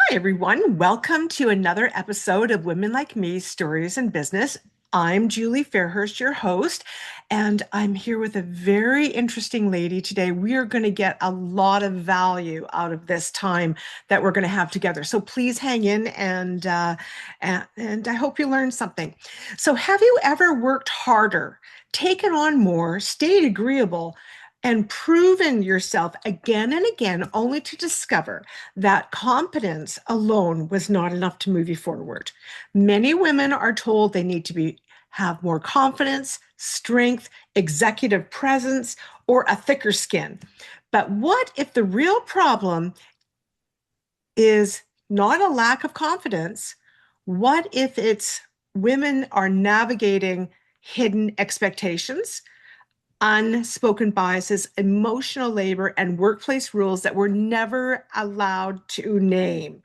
Hi, everyone. Welcome to another episode of Women Like Me Stories in Business. I'm Julie Fairhurst, your host, and I'm here with a very interesting lady today. We are going to get a lot of value out of this time that we're going to have together. So please hang in and I hope you learned something. So, have you ever worked harder, taken on more, stayed agreeable, and proven yourself again and again, only to discover that competence alone was not enough to move you forward? Many women are told they need to have more confidence, strength, executive presence, or a thicker skin. But what if the real problem is not a lack of confidence? What if it's women are navigating hidden expectations, unspoken biases, emotional labor, and workplace rules that we're never allowed to name?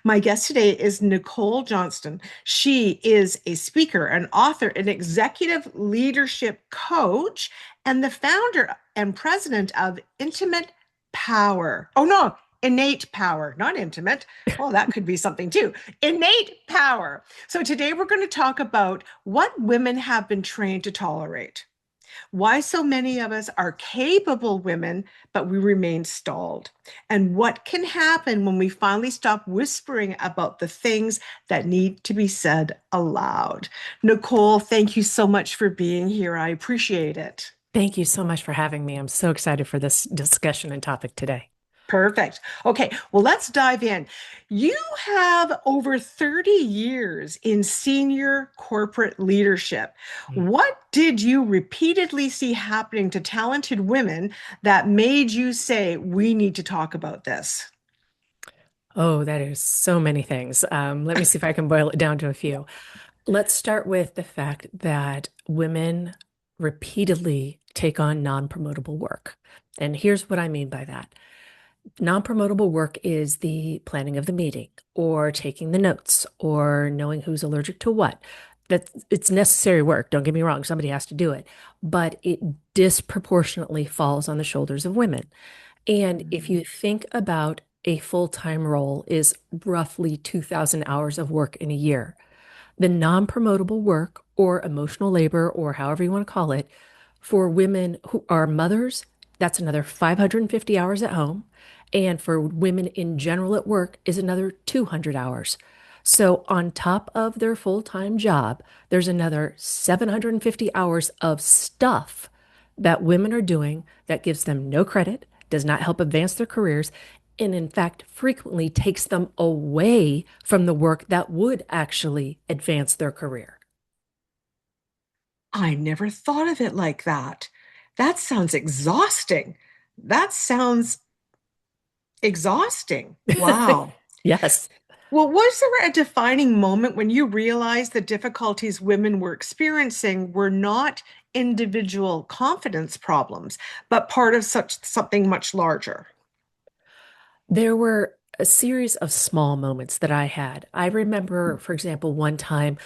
My guest today is Nicole Johnston. She is a speaker, an author, an executive leadership coach, and the founder and president of Intimate Power. Oh, no. Innate power, not intimate. Well, that could be something too. Innate power. So today we're going to talk about what women have been trained to tolerate, why so many of us are capable women, but we remain stalled, and what can happen when we finally stop whispering about the things that need to be said aloud. Nicole, thank you so much for being here. I appreciate it. Thank you so much for having me. I'm so excited for this discussion and topic today. Perfect. Okay, well, let's dive in. You have over 30 years in senior corporate leadership. Mm. What did you repeatedly see happening to talented women that made you say, we need to talk about this? Oh, that is so many things. Let me see if I can boil it down to a few. Let's start with the fact that women repeatedly take on non-promotable work. And here's what I mean by that. Non-promotable work is the planning of the meeting or taking the notes or knowing who's allergic to what. It's necessary work. Don't get me wrong. Somebody has to do it, but it disproportionately falls on the shoulders of women. And if you think about a full-time role is roughly 2,000 hours of work in a year, the non-promotable work or emotional labor or however you want to call it for women who are mothers, that's another 550 hours at home. And for women in general at work is another 200 hours. So on top of their full-time job, there's another 750 hours of stuff that women are doing that gives them no credit, does not help advance their careers, and in fact, frequently takes them away from the work that would actually advance their career. I never thought of it like that. That sounds exhausting. That sounds exhausting. Wow. Yes. Well, was there a defining moment when you realized the difficulties women were experiencing were not individual confidence problems, but part of such something much larger? There were a series of small moments that I had. I remember, for example, one time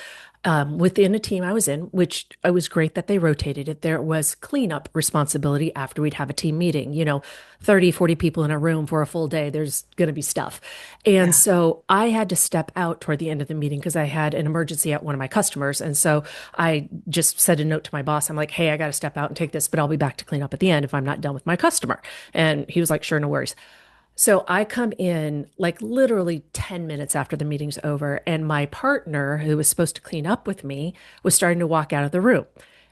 within a team I was in, which it was great that they rotated it, there was cleanup responsibility after we'd have a team meeting. 30, 40 people in a room for a full day, there's going to be stuff. And Yeah. so I had to step out toward the end of the meeting because I had an emergency at one of my customers. And so I just said a note to my boss. I'm like, hey, I got to step out and take this, but I'll be back to clean up at the end if I'm not done with my customer. And he was like, sure, no worries. So I come in like literally 10 minutes after the meeting's over, and my partner, who was supposed to clean up with me, was starting to walk out of the room.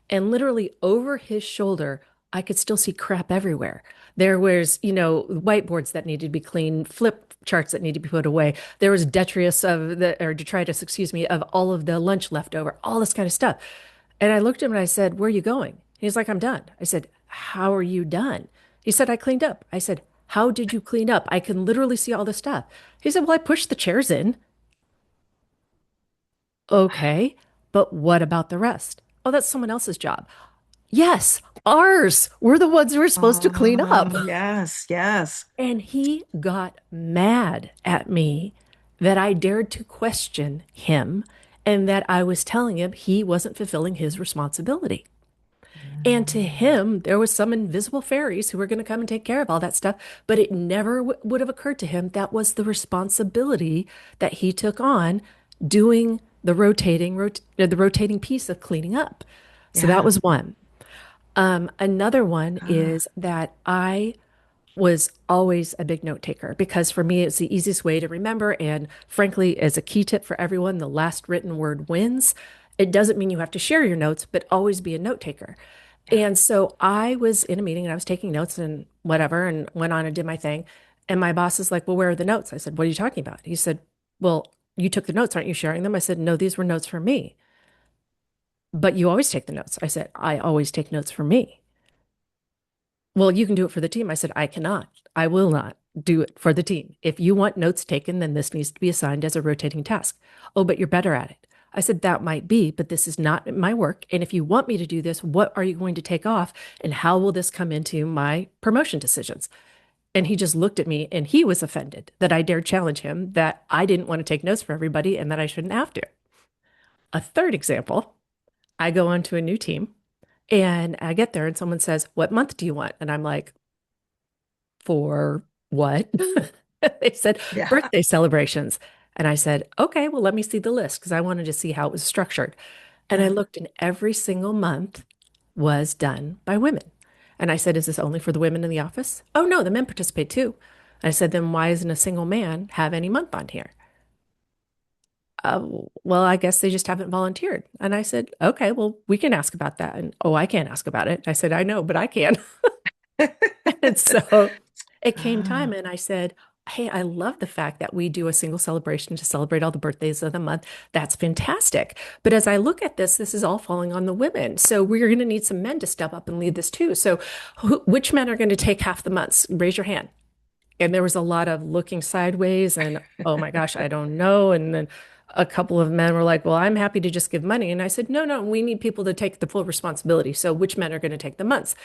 And literally over his shoulder, I could still see crap everywhere. There was, whiteboards that needed to be cleaned, flip charts that needed to be put away. There was detritus, excuse me, of all of the lunch leftover, all this kind of stuff. And I looked at him and I said, where are you going? He's like, I'm done. I said, how are you done? He said, I cleaned up. I said, how did you clean up? I can literally see all the stuff. He said, well, I pushed the chairs in. Okay, but what about the rest? Oh, that's someone else's job. Yes, ours. We're the ones who are supposed to clean up. Yes, yes. And he got mad at me that I dared to question him and that I was telling him he wasn't fulfilling his responsibility. And to him, there was some invisible fairies who were going to come and take care of all that stuff, but it never would have occurred to him that was the responsibility that he took on doing the rotating piece of cleaning up. So that Yeah. was one. Another one Ah, is that I was always a big note taker because for me, it's the easiest way to remember. And frankly, as a key tip for everyone, the last written word wins. It doesn't mean you have to share your notes, but always be a note taker. yeah. And so I was in a meeting and I was taking notes and whatever and went on and did my thing. And my boss is like, well, where are the notes? I said, what are you talking about? He said, well, you took the notes. Aren't you sharing them? I said, no, these were notes for me. But you always take the notes. I said, I always take notes for me. Well, you can do it for the team. I said, I cannot. I will not do it for the team. If you want notes taken, then this needs to be assigned as a rotating task. Oh, but you're better at it. I said, that might be, but this is not my work. And if you want me to do this, what are you going to take off? And how will this come into my promotion decisions? And he just looked at me and he was offended that I dared challenge him, that I didn't want to take notes for everybody and that I shouldn't have to. A third example, I go onto a new team and I get there and someone says, what month do you want? And I'm like, for what? They said Yeah. birthday celebrations. And I said, okay, well, let me see the list because I wanted to see how it was structured. And I Yeah. looked, and every single month was done by women. And I said, is this only for the women in the office? Oh, no, the men participate too. I said, then why isn't a single man have any month on here? Well, I guess they just haven't volunteered. And I said, okay, well, we can ask about that. And oh, I can't ask about it. I said, I know, but I can. And so it came time, Ah, and I said, hey, I love the fact that we do a single celebration to celebrate all the birthdays of the month. That's fantastic. But as I look at this, this is all falling on the women. So we're going to need some men to step up and lead this too. So which men are going to take half the months? Raise your hand. And there was a lot of looking sideways and, oh my gosh, I don't know. And then a couple of men were like, well, I'm happy to just give money. And I said, no, no, we need people to take the full responsibility. So which men are going to take the months?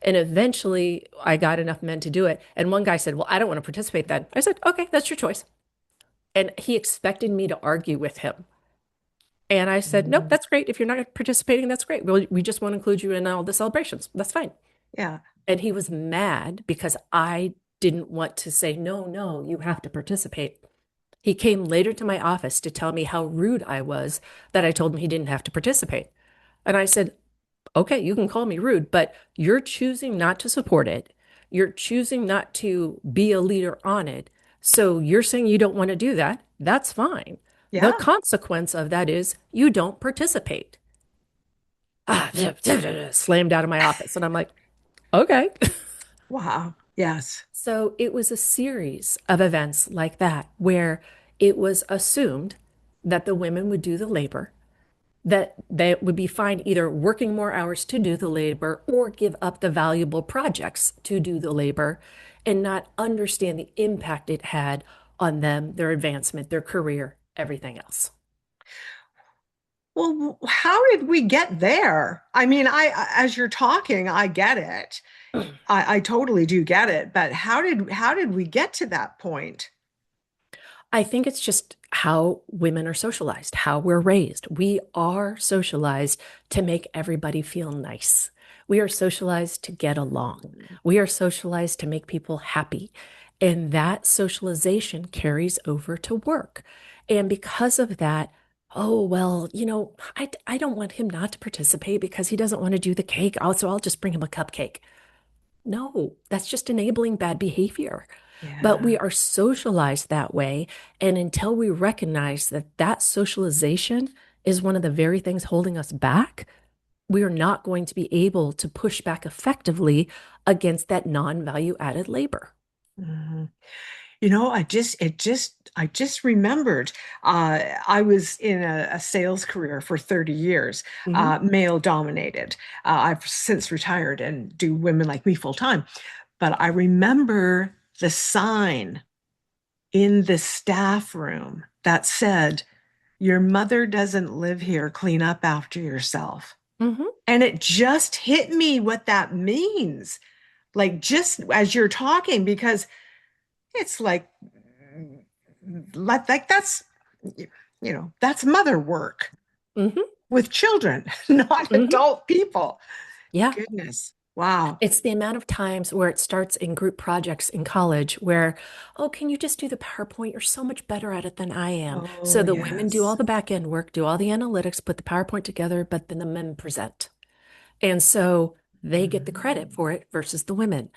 And eventually I got enough men to do it. And one guy said, well, I don't want to participate then. I said, okay, that's your choice. And he expected me to argue with him. And I said, nope, mm, that's great. If you're not participating, that's great. We just want to include you in all the celebrations. That's fine. yeah. And he was mad because I didn't want to say, no, no, you have to participate. He came later to my office to tell me how rude I was that I told him he didn't have to participate. And I said, okay, you can call me rude, but you're choosing not to support it. You're choosing not to be a leader on it. So you're saying you don't want to do that. That's fine. The Yeah. consequence of that is you don't participate. Ah, slammed out of my office. And I'm like, okay. Wow. Yes. So it was a series of events like that where it was assumed that the women would do the labor, that they would be fine either working more hours to do the labor or give up the valuable projects to do the labor and not understand the impact it had on them, their advancement, their career, everything else. Well, how did we get there? I mean, as you're talking, I get it. I totally do get it. But how did we get to that point? I think it's just how women are socialized, how we're raised. We are socialized to make everybody feel nice. We are socialized to get along. We are socialized to make people happy. And that socialization carries over to work. And because of that, oh, well, I don't want him not to participate because he doesn't want to do the cake. Also, I'll just bring him a cupcake. No, that's just enabling bad behavior. But we Yeah. are socialized that way. And until we recognize that that socialization is one of the very things holding us back, we are not going to be able to push back effectively against that non-value added labor. Mhm. I just remembered, I was in a sales career for 30 years, Hmm. male dominated. I've since retired and do women like me full time. But I remember the sign in the staff room that said, "Your mother doesn't live here. Clean up after yourself." Hmm. And it just hit me what that means. Like just as you're talking, because it's like that's mother work Hmm. with children, not Hmm. adult people. Yeah. Goodness. Wow. It's the amount of times where it starts in group projects in college where, oh, can you just do the PowerPoint? You're so much better at it than I am. So Oh, the women do all yes. the back end work, do all the analytics, put the PowerPoint together, but then the men present. And so they get the credit Mhm. for it versus the women.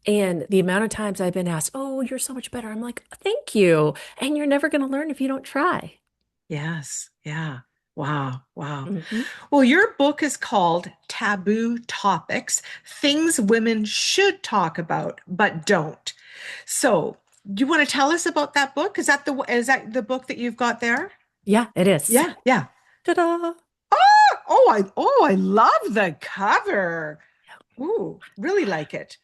And the amount of times I've been asked, oh, you're so much better. I'm like, thank you. And you're never going to learn if you don't try. Yes. Yeah. Wow. Wow. Hmm. Well, your book is called Taboo Topics, Things Women Should Talk About But Don't. So, do you want to tell us about that book? Is that the book that you've got there? Yeah, it is. Yeah, yeah. Ta-da! Oh, I love the cover. Ooh, really like it.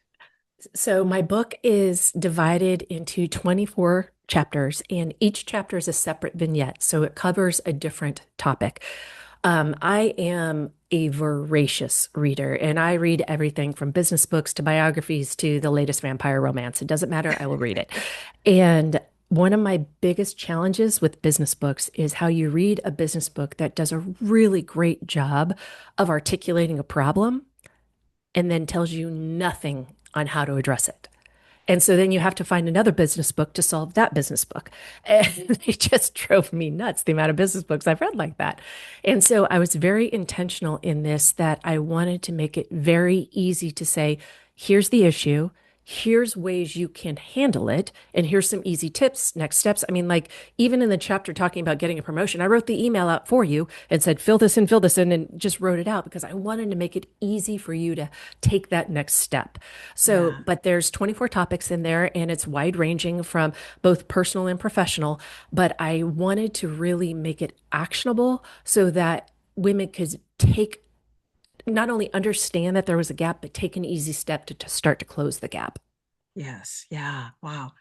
So my book is divided into 24 chapters, and each chapter is a separate vignette. So it covers a different topic. I am a voracious reader, and I read everything from business books to biographies to the latest vampire romance. It doesn't matter, I will read it. And one of my biggest challenges with business books is how you read a business book that does a really great job of articulating a problem and then tells you nothing on how to address it. And so then you have to find another business book to solve that business book. And it just drove me nuts, the amount of business books I've read like that. And so I was very intentional in this that I wanted to make it very easy to say, here's the issue. Here's ways you can handle it. And here's some easy tips, next steps. I mean, like even in the chapter talking about getting a promotion, I wrote the email out for you and said, fill this in, and just wrote it out because I wanted to make it easy for you to take that next step. So, Yeah. but there's 24 topics in there and it's wide ranging from both personal and professional. But I wanted to really make it actionable so that women could take not only understand that there was a gap, but take an easy step to start to close the gap. Yes. Yeah. Wow.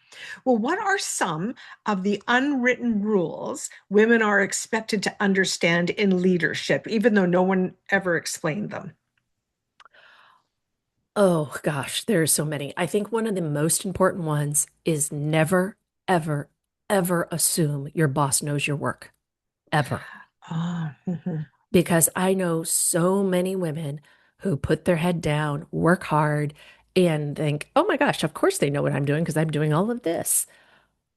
Well, what are some of the unwritten rules women are expected to understand in leadership, even though no one ever explained them? Oh gosh, there are so many. I think one of the most important ones is never, ever, ever assume your boss knows your work, ever. Oh, mhm. Because I know so many women who put their head down, work hard, and think, oh my gosh, of course they know what I'm doing because I'm doing all of this.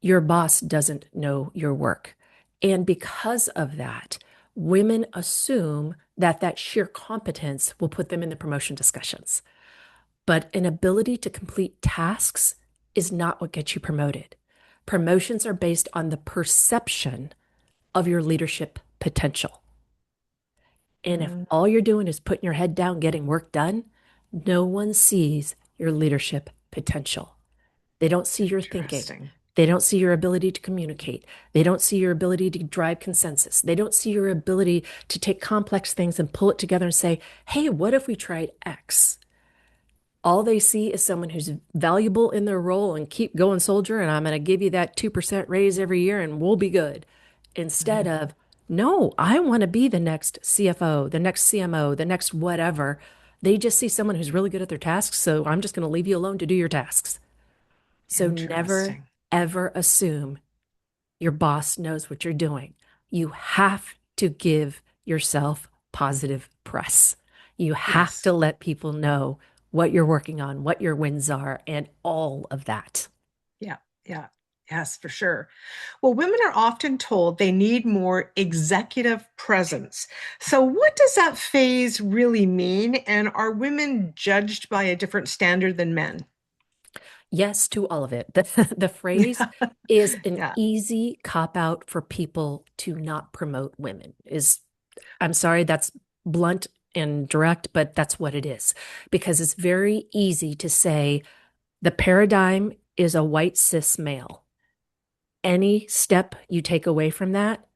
Your boss doesn't know your work. And because of that, women assume that that sheer competence will put them in the promotion discussions. But an ability to complete tasks is not what gets you promoted. Promotions are based on the perception of your leadership potential. And if Mm, all you're doing is putting your head down, getting work done, no one sees your leadership potential. They don't see your thinking. interesting. They don't see your ability to communicate. They don't see your ability to drive consensus. They don't see your ability to take complex things and pull it together and say, hey, what if we tried X? All they see is someone who's valuable in their role and keep going, soldier, and I'm going to give you that 2% raise every year and we'll be good. Instead Mhm. of, no, I want to be the next CFO, the next CMO, the next whatever. They just see someone who's really good at their tasks. So I'm just going to leave you alone to do your tasks. So never, Interesting. ever assume your boss knows what you're doing. You have to give yourself positive press. You have Yes. to let people know what you're working on, what your wins are, and all of that. Yeah. Yeah. Yes, for sure. Well, women are often told they need more executive presence. So, what does that phase really mean? And are women judged by a different standard than men? Yes to all of it. The phrase is an Yeah. easy cop out for people to not promote women. Is I'm sorry, that's blunt and direct, but that's what it is. Because it's very easy to say the paradigm is a white cis male. Any step you take away from that,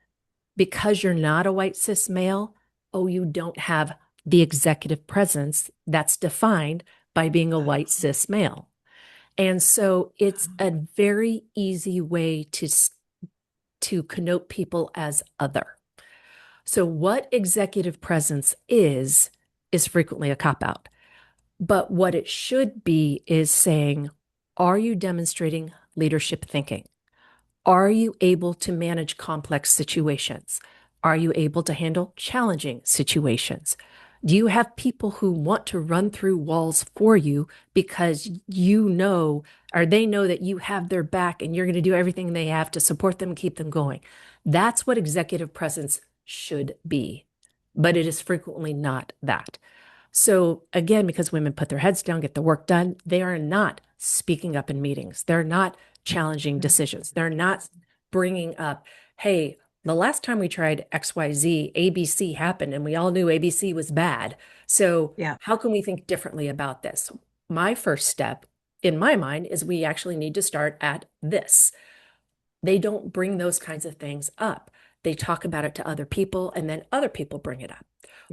because you're not a white cis male, oh, you don't have the executive presence that's defined by being a white cis male. And so it's a very easy way to connote people as other. So what executive presence is frequently a cop out. But what it should be is saying, are you demonstrating leadership thinking? Are you able to manage complex situations? Are you able to handle challenging situations? Do you have people who want to run through walls for you because you know, or they know that you have their back and you're going to do everything they have to support them and keep them going? That's what executive presence should be, but it is frequently not that. So again, because women put their heads down, get the work done, they are not speaking up in meetings. They're not challenging Mm. decisions. They're not bringing up, hey, the last time we tried XYZ, ABC happened and we all knew ABC was bad. So Yeah. how can we think differently about this? My first step in my mind is we actually need to start at this. They don't bring those kinds of things up. They talk about it to other people and then other people bring it up.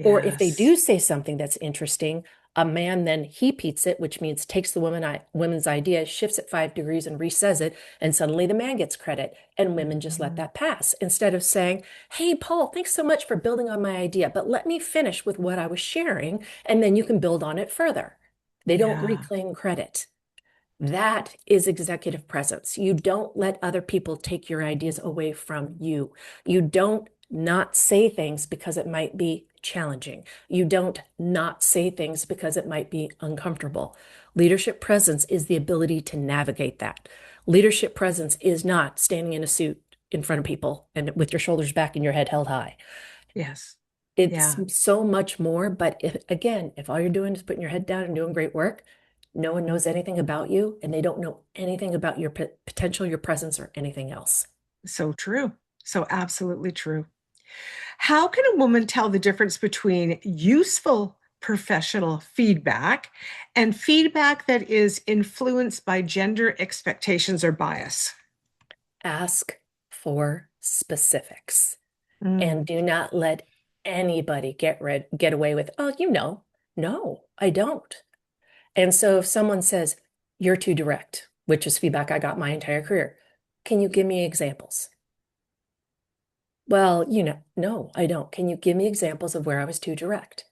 Or if they Yes. do say something that's interesting, a man then he peats it, which means takes the woman's idea, shifts it 5 degrees and resays it, and suddenly the man gets credit. And women just let Mhm. that pass instead of saying, hey, Paul, thanks so much for building on my idea, but let me finish with what I was sharing, and then you can build on it further. They don't Yeah. reclaim credit. That is executive presence. You don't let other people take your ideas away from you. You don't not say things because it might be challenging. You don't not say things because it might be uncomfortable. Leadership presence is the ability to navigate that. Leadership presence is not standing in a suit in front of people and with your shoulders back and your head held high. Yes. It's Yeah. so much more, but if all you're doing is putting your head down and doing great work, no one knows anything about you and they don't know anything about your potential, your presence, or anything else. So true. So absolutely true. How can a woman tell the difference between useful professional feedback and feedback that is influenced by gender expectations or bias? Ask for specifics and Mm. do not let anybody get away with, oh, no, I don't. And so if someone says, you're too direct, which is feedback I got my entire career, can you give me examples? Well, no, I don't. Can you give me examples of where I was too direct?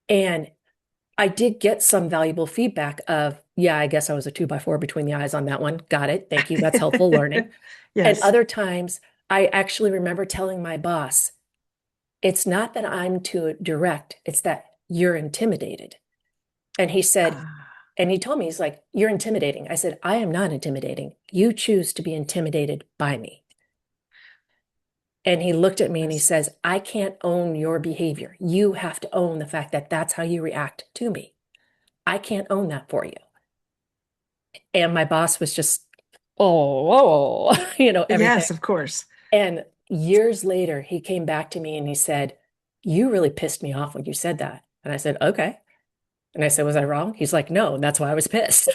And I did get some valuable feedback of, yeah, I guess I was a 2x4 between the eyes on that one. Got it. Thank you. That's helpful learning. And Yes. other times, I actually remember telling my boss, it's not that I'm too direct, it's that you're intimidated. And he said, Ah, and he told me, he's like, you're intimidating. I said, I am not intimidating. You choose to be intimidated by me. And he looked at me and he yes. says, I can't own your behavior. You have to own the fact that that's how you react to me. I can't own that for you. And my boss was just, oh, everything. Yes, of course. And years later, he came back to me and he said, you really pissed me off when you said that. And I said, okay. And I said, was I wrong? He's like, no, that's why I was pissed.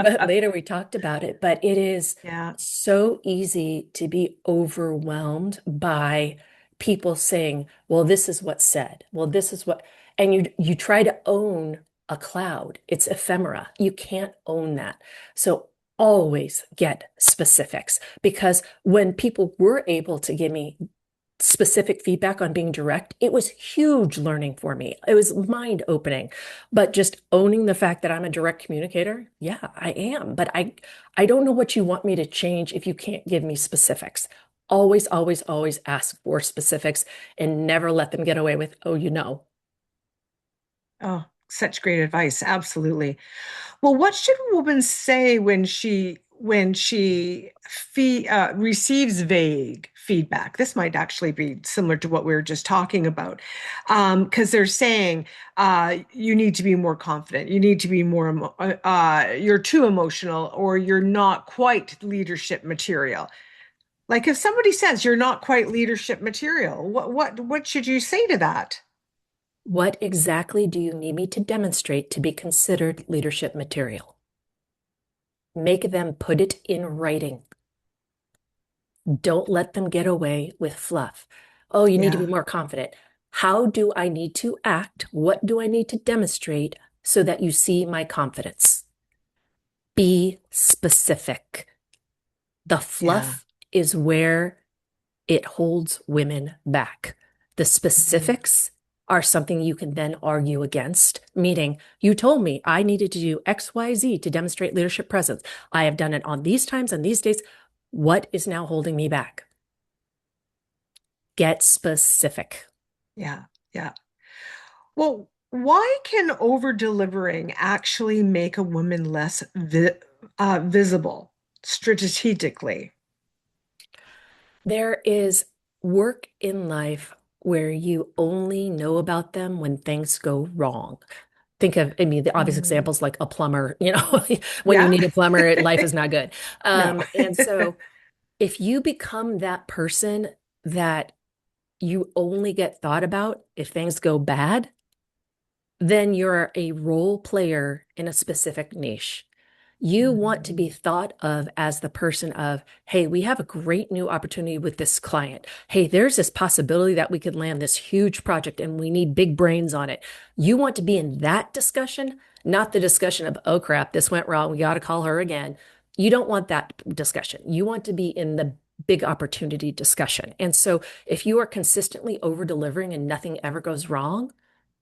But later we talked about it, but it is Yeah. so easy to be overwhelmed by people saying, well, this is what's said. Well, this is what, and you try to own a cloud. It's ephemera. You can't own that. So always get specifics because when people were able to give me specific feedback on being direct, it was huge learning for me. It was mind opening. But just owning the fact that I'm a direct communicator, yeah, I am. But I don't know what you want me to change if you can't give me specifics. Always, always, always ask for specifics and never let them get away with, oh, Oh, such great advice. Absolutely. Well, what should a woman say when she receives vague feedback? This might actually be similar to what we were just talking about, because they're saying you need to be more confident, you need to be you're too emotional, or you're not quite leadership material. Like if somebody says you're not quite leadership material, what should you say to that? what exactly do you need me to demonstrate to be considered leadership material? Make them put it in writing. Don't let them get away with fluff. Oh, you need to be Yeah, more confident. How do I need to act? What do I need to demonstrate so that you see my confidence? Be specific. The yeah. fluff is where it holds women back. The Mhm. specifics are something you can then argue against, meaning you told me I needed to do XYZ to demonstrate leadership presence. I have done it on these times and these days. What is now holding me back? Get specific. Yeah. Yeah. Well, why can over delivering actually make a woman less visible strategically? There is work in life where you only know about them when things go wrong. Think of, I mean, the obvious Mm. examples like a plumber, you know, when you Yeah. need a plumber, life is not good. No. And so if you become that person that you only get thought about if things go bad, then you're a role player in a specific niche. You want to be Mhm. thought of as the person of, hey, we have a great new opportunity with this client. Hey, there's this possibility that we could land this huge project and we need big brains on it. You want to be in that discussion, not the discussion of, oh crap, this went wrong. We got to call her again. You don't want that discussion. You want to be in the big opportunity discussion. And so if you are consistently over delivering and nothing ever goes wrong,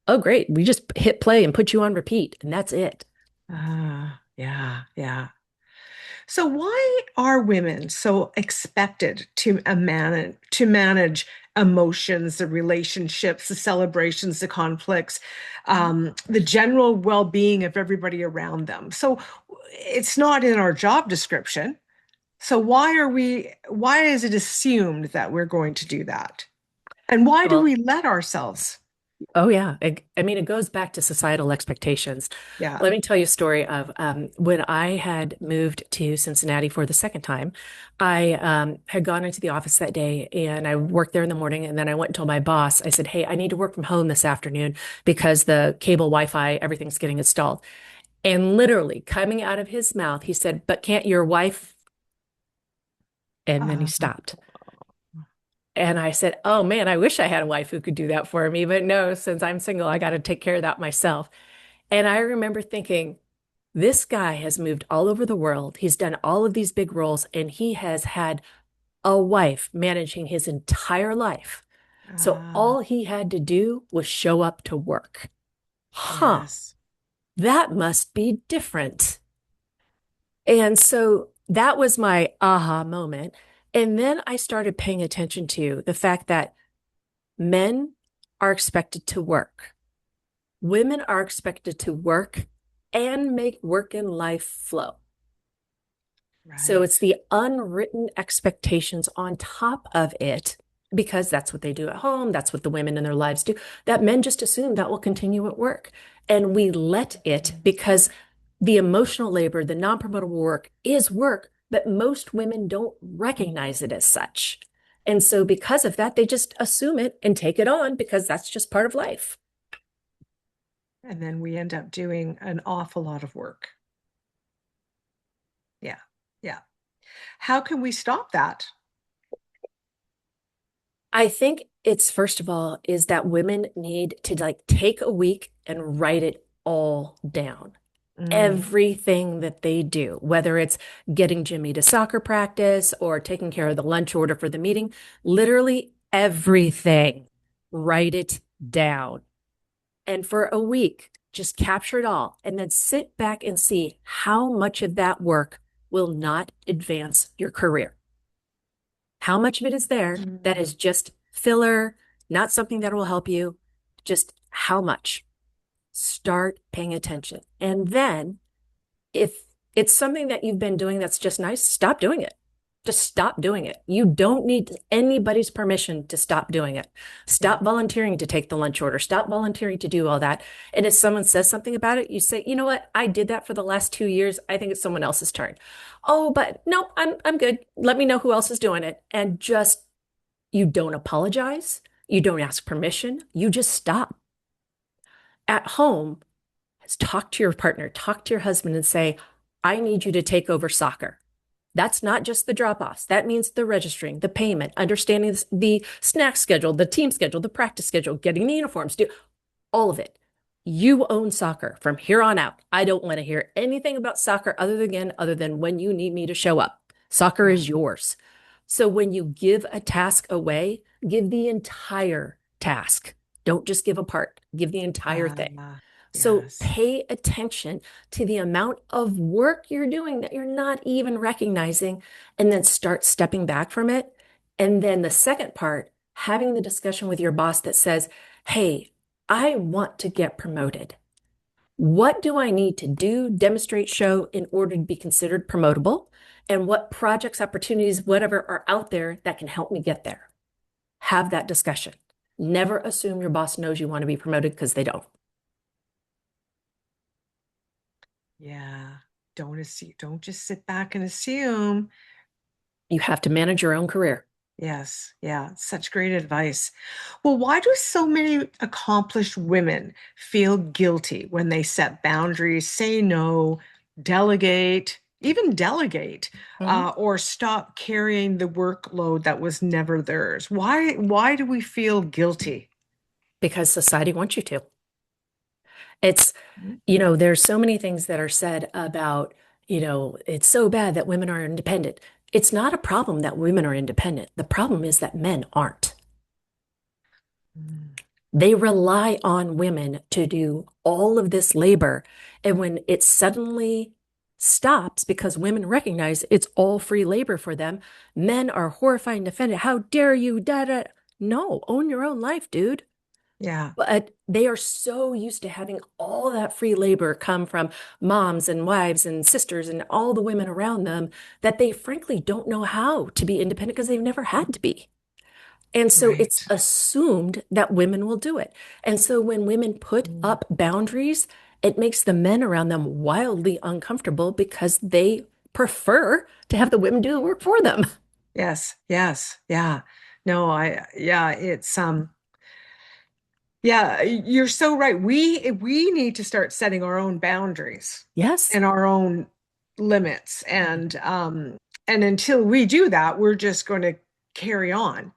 oh, great. We just hit play and put you on repeat, and that's it. Yeah, yeah. So why are women so expected to manage emotions, the relationships, the celebrations, the conflicts, the general well-being of everybody around them? So it's not in our job description. So why is it assumed that we're going to do that? And why do Well, we let ourselves? oh yeah. I mean, it goes back to societal expectations. Yeah. Let me tell you a story of when I had moved to Cincinnati for the second time. I had gone into the office that day and I worked there in the morning. And then I went and told my boss, I said, hey, I need to work from home this afternoon because the cable Wi-Fi, everything's getting installed. And literally coming out of his mouth, he said, but can't your wife? And then he Uh, stopped. And I said, oh man, I wish I had a wife who could do that for me. But no, since I'm single, I got to take care of that myself. And I remember thinking, this guy has moved all over the world. He's done all of these big roles, and he has had a wife managing his entire life. So uh, all he had to do was show up to work. Huh, yes. that must be different. And so that was my aha moment. And then I started paying attention to the fact that men are expected to work. Women are expected to work and make work and life flow. So Right. it's the unwritten expectations on top of it, because that's what they do at home. That's what the women in their lives do, that men just assume that will continue at work. And we let it because the emotional labor, the non-promotable work is work, but most women don't recognize it as such. And so because of that, they just assume it and take it on because that's just part of life. And then we end up doing an awful lot of work. Yeah. Yeah. How can we stop that? I think it's first of all is that women need to like take a week and write it all down. Mm, Everything that they do, whether it's getting Jimmy to soccer practice or taking care of the lunch order for the meeting, literally everything. Write it down. And for a week, just capture it all and then sit back and see how much of that work will not advance your career. How much of it is there that mm. is just filler, not something that will help you? Just how much? Start paying attention. And then if it's something that you've been doing that's just nice, stop doing it. Just stop doing it. You don't need anybody's permission to stop doing it. Yeah. Stop volunteering to take the lunch order. Stop volunteering to do all that. And if someone says something about it, you say, you know what? I did that for the last 2 years. I think it's someone else's turn. Oh, but no, I'm good. Let me know who else is doing it. And just you don't apologize. You don't ask permission. You just stop. At home, talk to your partner, talk to your husband and say, I need you to take over soccer. That's not just the drop offs. That means the registering, the payment, understanding the snack schedule, the team schedule, the practice schedule, getting the uniforms, do all of it. You own soccer from here on out. I don't want to hear anything about soccer other than when you need me to show up. Soccer Yeah. is yours. So when you give a task away, give the entire task. Don't just give a part, give the entire thing. So Yes. pay attention to the amount of work you're doing that you're not even recognizing, and then start stepping back from it. And then the second part, having the discussion with your boss that says, Hey, I want to get promoted. What do I need to do, demonstrate, show in order to be considered promotable? And what projects, opportunities, whatever are out there that can help me get there? Have that discussion. Never assume your boss knows you want to be promoted because they don't. Yeah. Don't just sit back and assume. You have to manage your own career. Yes, yeah, such great advice. Well, why do so many accomplished women feel guilty when they set boundaries, say no, delegate, Mhm. or stop carrying the workload that was never theirs? Why do we feel guilty? Because society wants you to. It's, there's so many things that are said about, it's so bad that women are independent. It's not a problem that women are independent. The problem is that men aren't. Mm. They rely on women to do all of this labor. And when it suddenly stops because women recognize it's all free labor for them, men are horrified and offended. How dare you? Da, da. No, own your own life, dude. Yeah, But they are so used to having all that free labor come from moms and wives and sisters and all the women around them that they frankly don't know how to be independent because they've never had to be. And so it's right. assumed that women will do it. And so when women put Mm. up boundaries, it makes the men around them wildly uncomfortable because they prefer to have the women do the work for them. Yes, yes, yeah. No, yeah, yeah, you're so right. We need to start setting our own boundaries Yes, and our own limits. And until we do that, we're just going to carry on.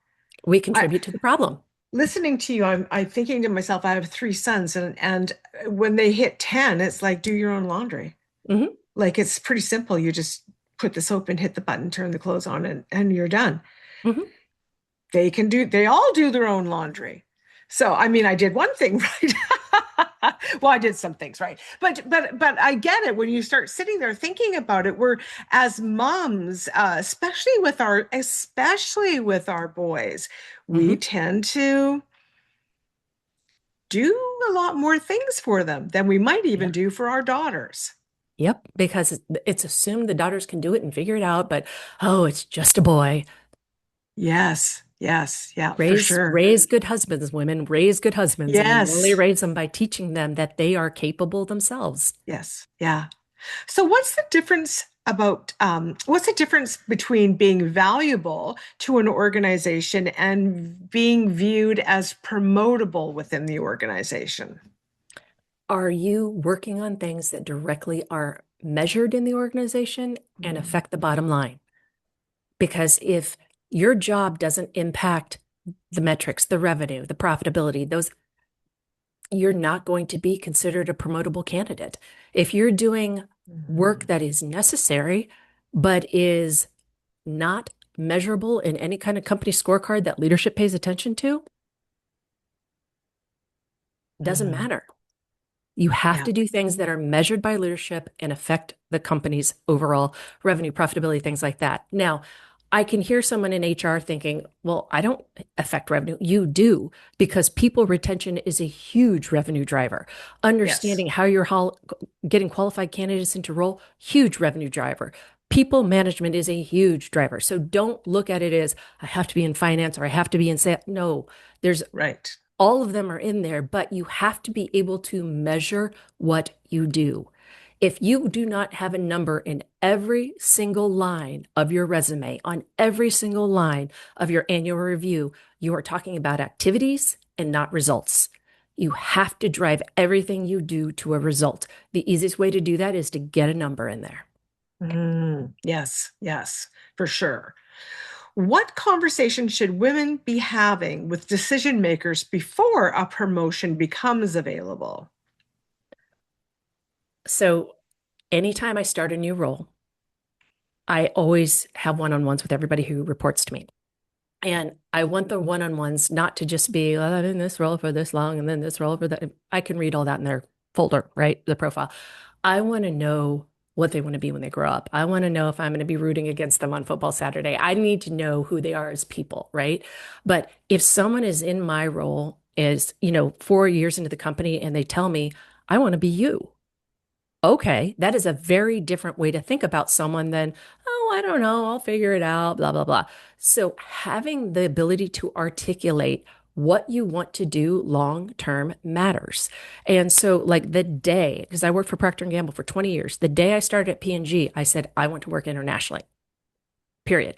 we I contribute to the problem. listening to you, I'm thinking to myself, I have three sons and when they hit 10, it's like do your own laundry. Hmm. Like it's pretty simple. You just put the soap in, hit the button, turn the clothes on, and you're done. Hmm. They all do their own laundry. So I mean I did one thing right. Well, I did some things right, but I get it when you start sitting there thinking about it. We're as moms, especially with our boys, we Hmm. tend to do a lot more things for them than we might even Yeah. do for our daughters. Yep. Because it's assumed the daughters can do it and figure it out, but oh, it's just a boy. Yes, yes, yeah, for Raise sure. raise good husbands, women, raise good husbands, and you only Yes, raise them by teaching them that they are capable themselves. yes, yeah. So what's the difference between being valuable to an organization and being viewed as promotable within the organization? Are you working on things that directly are measured in the organization and Mm. affect the bottom line? Because if your job doesn't impact the metrics, the revenue, the profitability, those you're not going to be considered a promotable candidate. If you're doing work Mhm. that is necessary, but is not measurable in any kind of company scorecard that leadership pays attention to, doesn't Mhm. matter. You have Yeah. to do things that are measured by leadership and affect the company's overall revenue, profitability, things like that. Now, I can hear someone in HR thinking, well, I don't affect revenue. You do, because people retention is a huge revenue driver. Yes. Understanding how you're getting qualified candidates into role, huge revenue driver. People management is a huge driver. So don't look at it as I have to be in finance or I have to be in sales. No, there's Right. all of them are in there, but you have to be able to measure what you do. If you do not have a number in every single line of your resume, on every single line of your annual review, you are talking about activities and not results. You have to drive everything you do to a result. The easiest way to do that is to get a number in there. Yes, yes, for sure. What conversation should women be having with decision makers before a promotion becomes available? So, anytime I start a new role, I always have one on ones with everybody who reports to me. And I want the one-on-ones not to just be, well, I'm in this role for this long and then this role for that. I can read all that in their folder, right? The profile. I want to know what they want to be when they grow up. I want to know if I'm going to be rooting against them on football Saturday. I need to know who they are as people, right? But if someone is in my role is, 4 years into the company and they tell me, I want to be you. Okay, that is a very different way to think about someone than, oh, I don't know, I'll figure it out, blah, blah, blah. So having the ability to articulate what you want to do long term matters. And so like the day, because I worked for Procter& and Gamble for 20 years, the day I started at P&G, I said, I want to work internationally, period.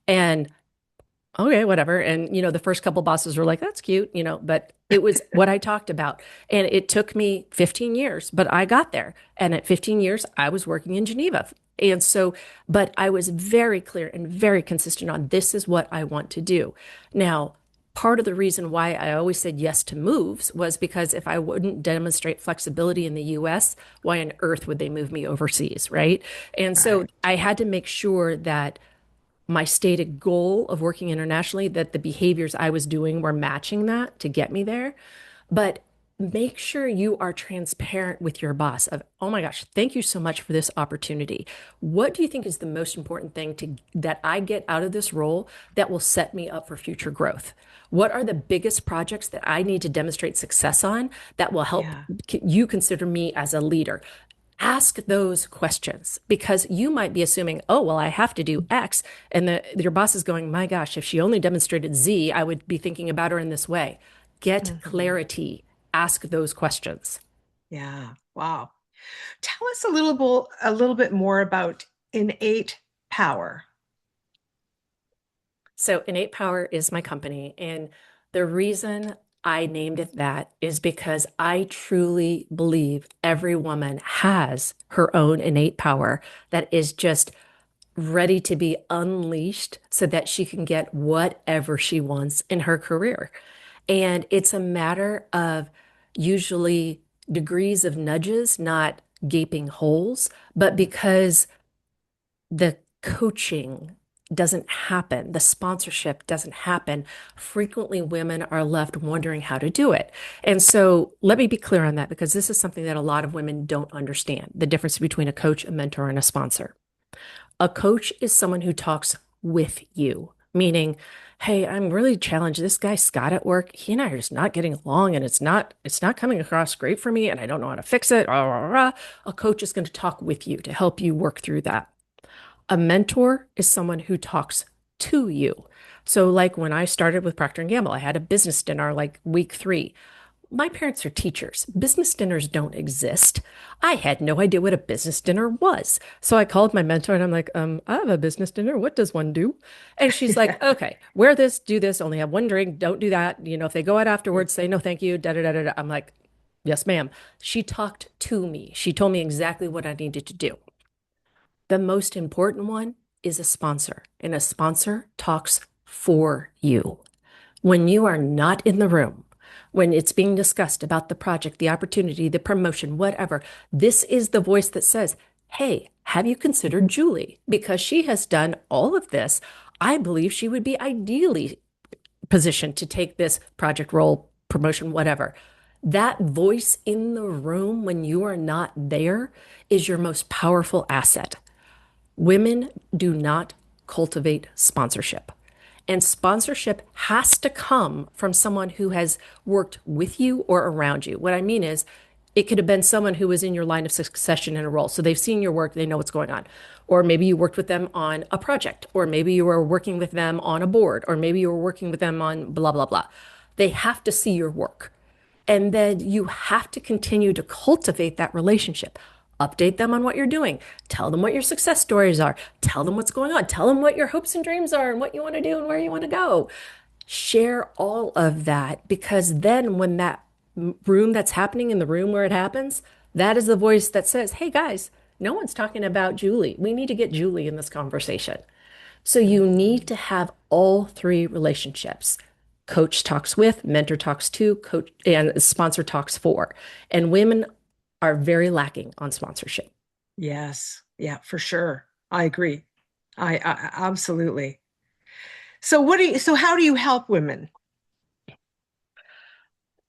And okay, whatever. And, the first couple bosses were like, that's cute, but it was what I talked about. And it took me 15 years, but I got there. And at 15 years, I was working in Geneva. And so, but I was very clear and very consistent on this is what I want to do. Now, part of the reason why I always said yes to moves was because if I wouldn't demonstrate flexibility in the US, why on earth would they move me overseas, right? And so Right. I had to make sure that my stated goal of working internationally, that the behaviors I was doing were matching that to get me there. But make sure you are transparent with your boss of, oh my gosh, thank you so much for this opportunity. What do you think is the most important thing that I get out of this role that will set me up for future growth? What are the biggest projects that I need to demonstrate success on that will help Yeah. you consider me as a leader? Ask those questions because you might be assuming, oh, well, I have to do X. And your boss is going, my gosh, if she only demonstrated Z, I would be thinking about her in this way. Get Mhm. clarity. Ask those questions. Yeah. Wow. Tell us a little bit more about innate power. So, Innate Power is my company. And the reason I named it that is because I truly believe every woman has her own innate power that is just ready to be unleashed so that she can get whatever she wants in her career. And it's a matter of usually degrees of nudges, not gaping holes, but because the coaching doesn't happen, the sponsorship doesn't happen, frequently women are left wondering how to do it. And so let me be clear on that because this is something that a lot of women don't understand, the difference between a coach, a mentor, and a sponsor. A coach is someone who talks with you, meaning, hey, I'm really challenged. This guy Scott at work, he and I are just not getting along and it's not coming across great for me and I don't know how to fix it. Rah, rah, rah. A coach is going to talk with you to help you work through that. A mentor is someone who talks to you. So like when I started with Procter& and Gamble, I had a business dinner like week 3. My parents are teachers. Business dinners don't exist. I had no idea what a business dinner was. So I called my mentor and I'm like, I have a business dinner. What does one do? And she's like, okay, wear this, do this, only have one drink, don't do that. If they go out afterwards, say no, thank you, da da da da. I'm like, yes, ma'am. She talked to me. She told me exactly what I needed to do. The most important one is a sponsor, and a sponsor talks for you. When you are not in the room, when it's being discussed about the project, the opportunity, the promotion, whatever, this is the voice that says, hey, have you considered Julie? Because she has done all of this. I believe she would be ideally positioned to take this project role, promotion, whatever. That voice in the room when you are not there is your most powerful asset. Women do not cultivate sponsorship. And sponsorship has to come from someone who has worked with you or around you. What I mean is, it could have been someone who was in your line of succession in a role. So they've seen your work, they know what's going on. Or maybe you worked with them on a project, or maybe you were working with them on a board, or maybe you were working with them on blah, blah, blah. They have to see your work. And then you have to continue to cultivate that relationship. Update them on what you're doing. Tell them what your success stories are. Tell them what's going on. Tell them what your hopes and dreams are and what you want to do and where you want to go. Share all of that because then when that room that's happening in the room where it happens, that is the voice that says, hey guys, no one's talking about Julie. We need to get Julie in this conversation. So you need to have all three relationships. Coach talks with, mentor talks to, coach and sponsor talks for. And women are very lacking on sponsorship. Yes. Yeah, for sure. I agree. I absolutely. So how do you help women?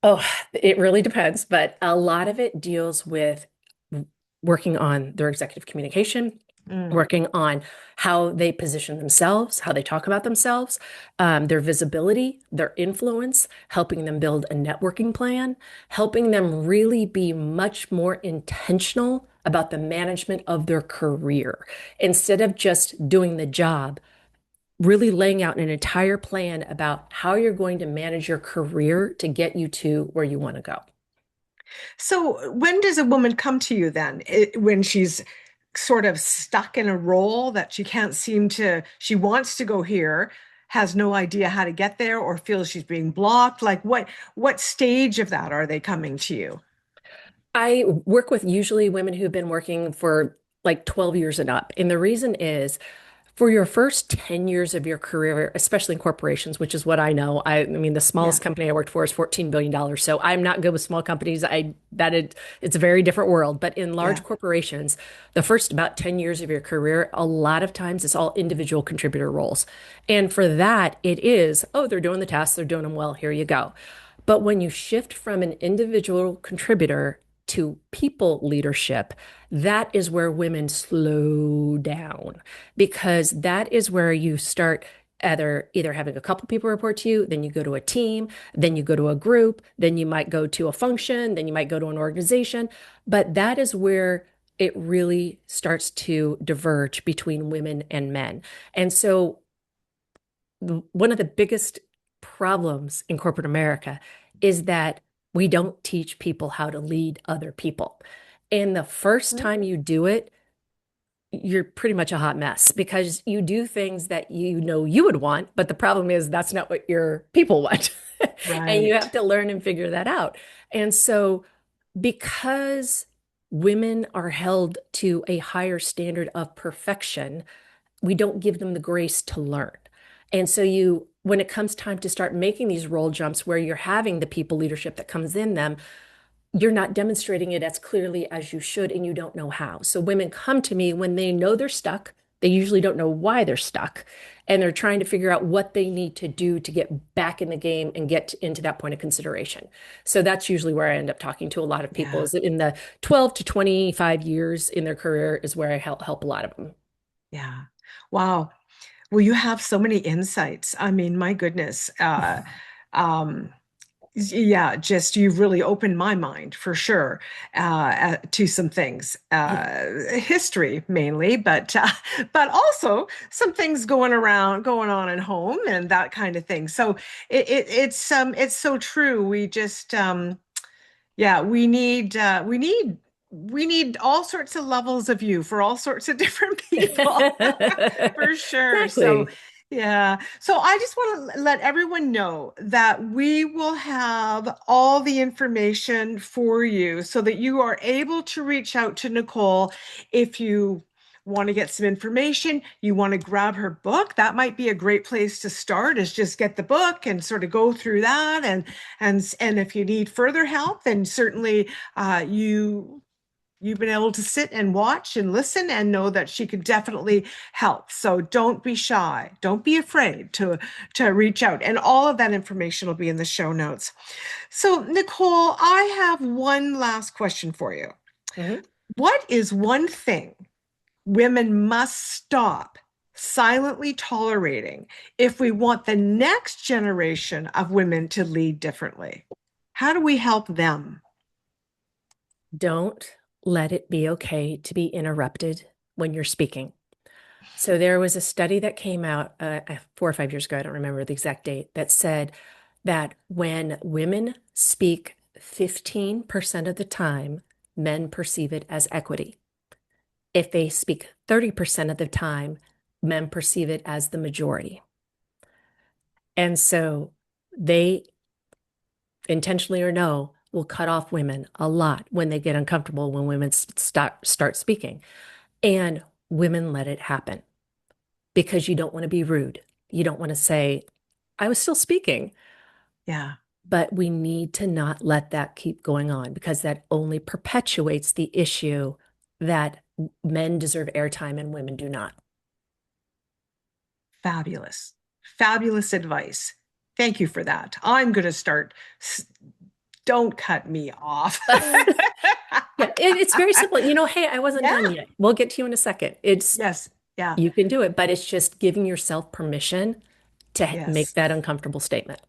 Oh, it really depends, but a lot of it deals with working on their executive communication, Mm. working on how they position themselves, how they talk about themselves, their visibility, their influence, helping them build a networking plan, helping them really be much more intentional about the management of their career instead of just doing the job, really laying out an entire plan about how you're going to manage your career to get you to where you want to go. So when does a woman come to you then? When she's sort of stuck in a role that she can't seem to, she wants to go here, has no idea how to get there, or feels she's being blocked? Like what stage of that are they coming to you? I work with usually women who've been working for like 12 years and up. And the reason is for your first 10 years of your career, especially in corporations, which is what I know. I mean, the Yeah, smallest company I worked for is $14 billion. So I'm not good with small companies. It's a very different world. But in large yeah, corporations, the first about 10 years of your career, a lot of times it's all individual contributor roles. And for that, it is, oh, they're doing the tasks, they're doing them well, here you go. But when you shift from an individual contributor to people leadership, that is where women slow down because that is where you start either having a couple people report to you, then you go to a team, then you go to a group, then you might go to a function, then you might go to an organization. But that is where it really starts to diverge between women and men. And so one of the biggest problems in corporate America is that we don't teach people how to lead other people. And the first mm, time you do it, you're pretty much a hot mess because you do things that you know you would want, but the problem is that's not what your people want. And you have right. to learn and figure that out. And so, because women are held to a higher standard of perfection, we don't give them the grace to learn. And so when it comes time to start making these role jumps where you're having the people leadership that comes in them, you're not demonstrating it as clearly as you should, and you don't know how. So women come to me when they know they're stuck. They usually don't know why they're stuck, and they're trying to figure out what they need to do to get back in the game and get into that point of consideration. So that's usually where I end up talking to a lot of people, Yeah, is that in the 12 to 25 years in their career is where I help a lot of them. yeah. Wow. Well, you have so many insights. I mean, my goodness. Um, yeah, just you've really opened my mind for sure to some things, history mainly, but also some things going on at home and that kind of thing. So it's so true. We just yeah, we need all sorts of levels of you for all sorts of different people. For sure. So, Exactly. yeah. So I just want to let everyone know that we will have all the information for you so that you are able to reach out to Nicole if you want to get some information, you want to grab her book. That might be a great place to start, is just get the book and sort of go through that. And if you need further help, then certainly you've been able to sit and watch and listen and know that she could definitely help. So don't be shy. Don't be afraid to reach out. And all of that information will be in the show notes. So Nicole, I have one last question for you. Mhm. What is one thing women must stop silently tolerating if we want the next generation of women to lead differently? How do we help them? Don't let it be okay to be interrupted when you're speaking. So there was a study that came out 4 or 5 years ago, I don't remember the exact date, that said that when women speak 15% of the time, men perceive it as equity. If they speak 30% of the time, men perceive it as the majority. And so they, intentionally or no, will cut off women a lot when they get uncomfortable when women start speaking. And women let it happen because you don't want to be rude. You don't want to say, I was still speaking. Yeah. But we need to not let that keep going on because that only perpetuates the issue that men deserve airtime and women do not. Fabulous. Fabulous advice. Thank you for that. I'm going to start. Don't cut me off. Yeah, it's very simple. Hey, I wasn't done Yeah. yet. We'll get to you in a second. It's Yes. Yeah. You can do it, but it's just giving yourself permission to make Yes. that uncomfortable statement.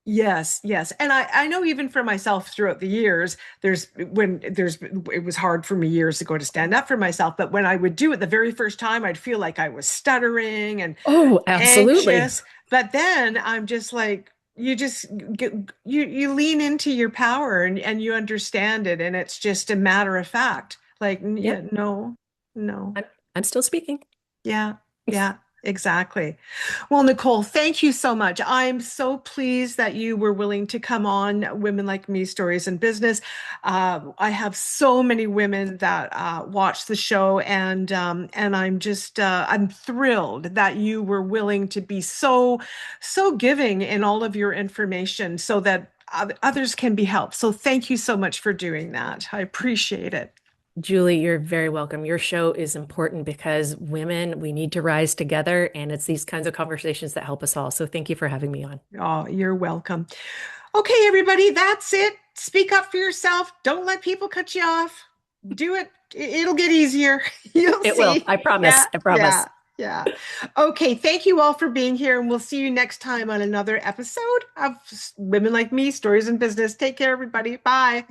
Yes, yes. And I know even for myself throughout the years, it was hard for me years ago to stand up for myself. But when I would do it the very first time, I'd feel like I was stuttering and Oh, absolutely. anxious. But then I'm just like, you just get, you lean into your power and you understand it. And it's just a matter of fact. Like, yeah, Yep. no, no. I'm, I'm still speaking. Yeah, yeah, exactly. Well, Nicole, thank you so much. I'm so pleased that you were willing to come on Women Like Me Stories in Business. I have so many women that watch the show, and I'm thrilled that you were willing to be so giving in all of your information so that others can be helped. So thank you so much for doing that. I appreciate it. Julie, you're very welcome. Your show is important because women, we need to rise together, and it's these kinds of conversations that help us all. So thank you for having me on. Oh, you're welcome. Okay, everybody, that's it. Speak up for yourself. Don't let people cut you off. Do it. It'll get easier. You'll It will. see. I Yeah, promise. I yeah, promise. yeah. Okay, thank you all for being here, and we'll see you next time on another episode of Women Like Me, Stories in Business. Take care, everybody. Bye.